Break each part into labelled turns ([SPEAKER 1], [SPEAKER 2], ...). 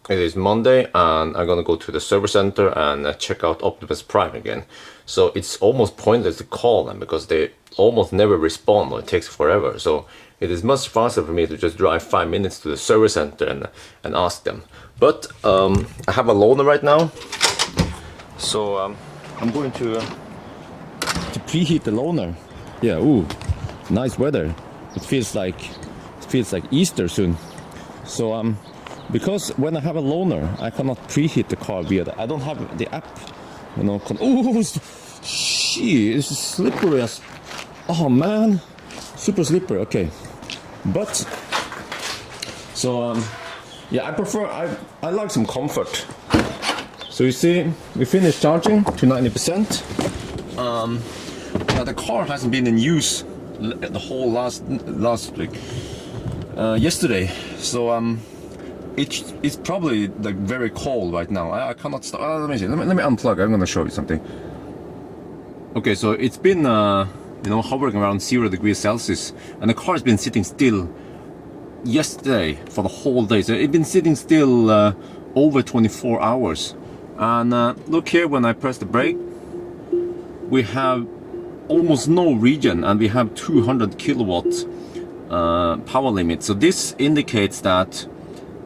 [SPEAKER 1] It is Monday, and I'm gonna go to the service center and check out Optimus Prime again. So it's almost pointless to call them because they almost never respond, or it takes forever. So it is much faster for me to just drive 5 minutes to the service center and ask them. But I have a loaner right now, so I'm going to preheat the loaner. Yeah, ooh, nice weather. It feels like Easter soon. So because when I have a loaner, I cannot preheat the car via I don't have the app, you know. Oh, shit, it's slippery as. Oh man, super slippery. Okay, but so yeah, I like some comfort. So you see, we finished charging to 90%. Now the car hasn't been in use the whole last week. Yesterday, so it's probably like very cold right now. I cannot start. Let me see. Let me unplug. I'm gonna show you something. Okay, so it's been you know, hovering around 0 degrees Celsius, and the car has been sitting still yesterday for the whole day. So it's been sitting still over 24 hours. And look here, when I press the brake, we have almost no regen, and we have 200 kilowatt power limit. So this indicates that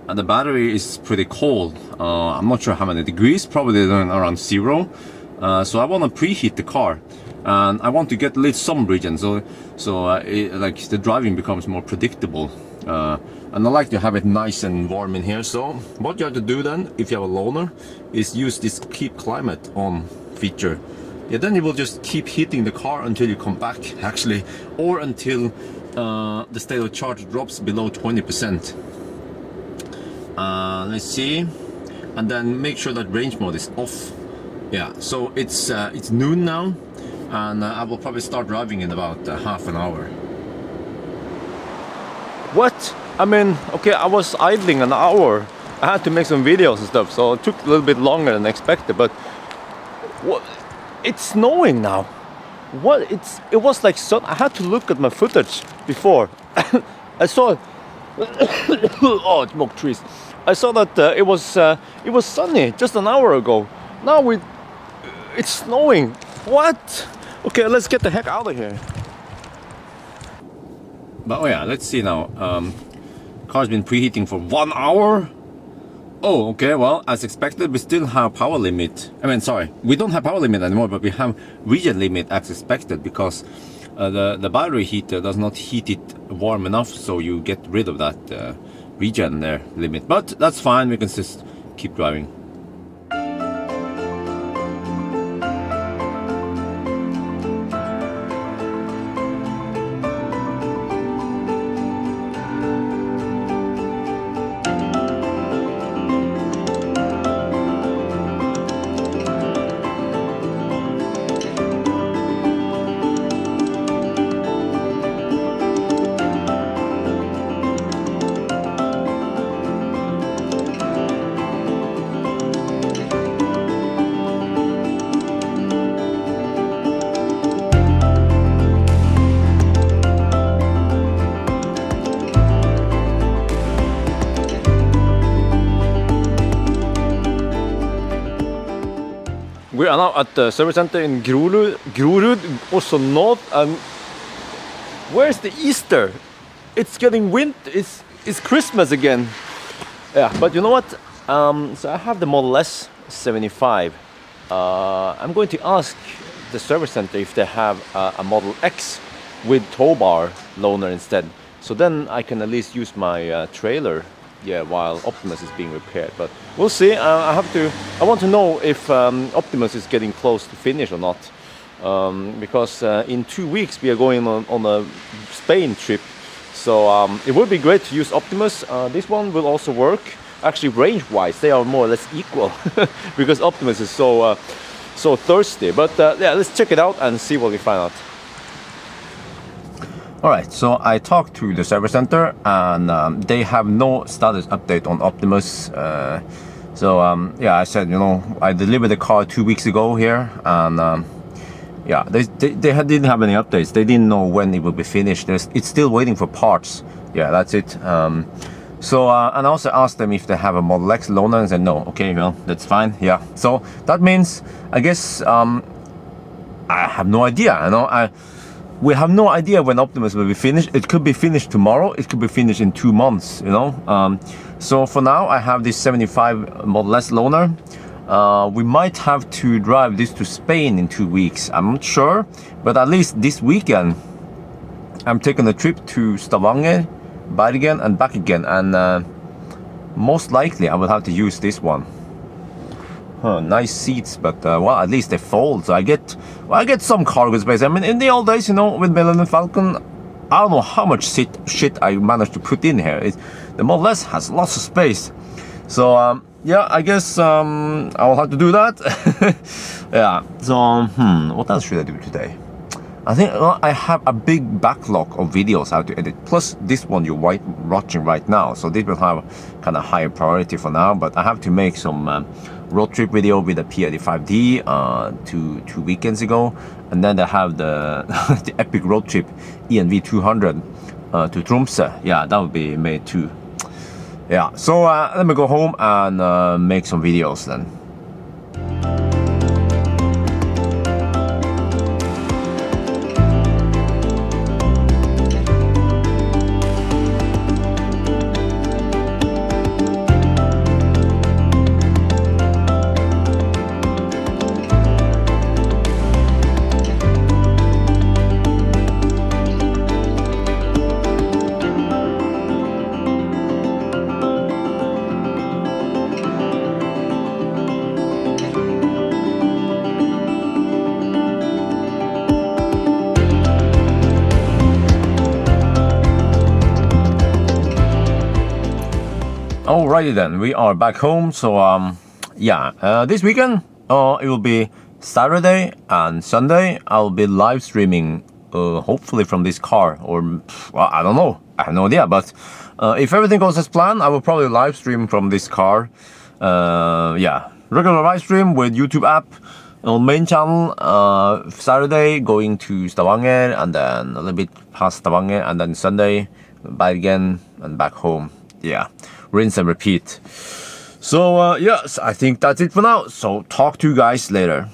[SPEAKER 1] the battery is pretty cold. I'm not sure how many degrees, probably around 0. So I want to preheat the car, and I want to get at least some regen, so like the driving becomes more predictable. And I like to have it nice and warm in here. So what you have to do then, if you have a loaner, is use this keep climate on feature. Yeah, then you will just keep heating the car until you come back, actually, or until the state of charge drops below 20%. Let's see, and then make sure that range mode is off. Yeah, so it's noon now, and I will probably start driving in about half an hour. What? I mean, okay, I was idling an hour. I had to make some videos and stuff, so it took a little bit longer than expected. But what? It's snowing now. What? It was like sun. I had to look at my footage before. I saw. Oh, it smoked trees. I saw that it was sunny just an hour ago. Now it's snowing. What? Okay, let's get the heck out of here. But oh yeah, let's see now. Car's been preheating for 1 hour. Oh, okay, well, as expected, we still have power limit. I mean, sorry, we don't have power limit anymore, but we have regen limit as expected, because the battery heater does not heat it warm enough, so you get rid of that regen there limit. But that's fine, we can just keep driving. We are now at the service center in Grorud, also north. And where's the Easter? It's getting winter. It's Christmas again. Yeah, but you know what? So I have the Model S 75. I'm going to ask the service center if they have a Model X with tow bar loaner instead. So then I can at least use my trailer, yeah, while Optimus is being repaired. But we'll see. I want to know if Optimus is getting close to finish or not, because in 2 weeks we are going on a Spain trip. So it would be great to use Optimus. This one will also work. Actually, range-wise, they are more or less equal because Optimus is so thirsty. But yeah, let's check it out and see what we find out. Alright, so I talked to the service center, and they have no status update on Optimus. Yeah, I said, you know, I delivered the car 2 weeks ago here, and yeah, they didn't have any updates. They didn't know when it would be finished. It's still waiting for parts. Yeah, that's it. So, and I also asked them if they have a Model X loaner and said no. Okay, well, that's fine. Yeah. So that means, I guess, I have no idea. We have no idea when Optimus will be finished. It could be finished tomorrow. It could be finished in 2 months. So for now, I have this 75 Model S loaner. We might have to drive this to Spain in 2 weeks. I'm not sure, but at least this weekend, I'm taking a trip to Stavanger, Bergen, and back again, and most likely I will have to use this one. Nice seats, but well, at least they fold, so I get some cargo space. I mean, in the old days, with Millennium Falcon, I don't know how much shit I managed to put in here. The Model S has lots of space, so yeah, I guess I will have to do that. Yeah. So what else should I do today? I think I have a big backlog of videos I have to edit. Plus this one you're watching right now, so this will have kind of higher priority for now. But I have to make some road trip video with a P85D 2 weekends ago, and then I have the the epic road trip ENV 200 to Tromsø. Yeah, that will be made too. Yeah. So let me go home and make some videos then. Alrighty then, we are back home. So yeah, this weekend it will be Saturday and Sunday. I'll be live streaming, hopefully from this car, or well, I don't know. I have no idea. But if everything goes as planned, I will probably live stream from this car. Yeah, regular live stream with YouTube app on main channel. Saturday going to Stavanger, and then a little bit past Stavanger, and then Sunday Bergen and back home. Yeah, rinse and repeat. So yes, I think that's it for now. So talk to you guys later.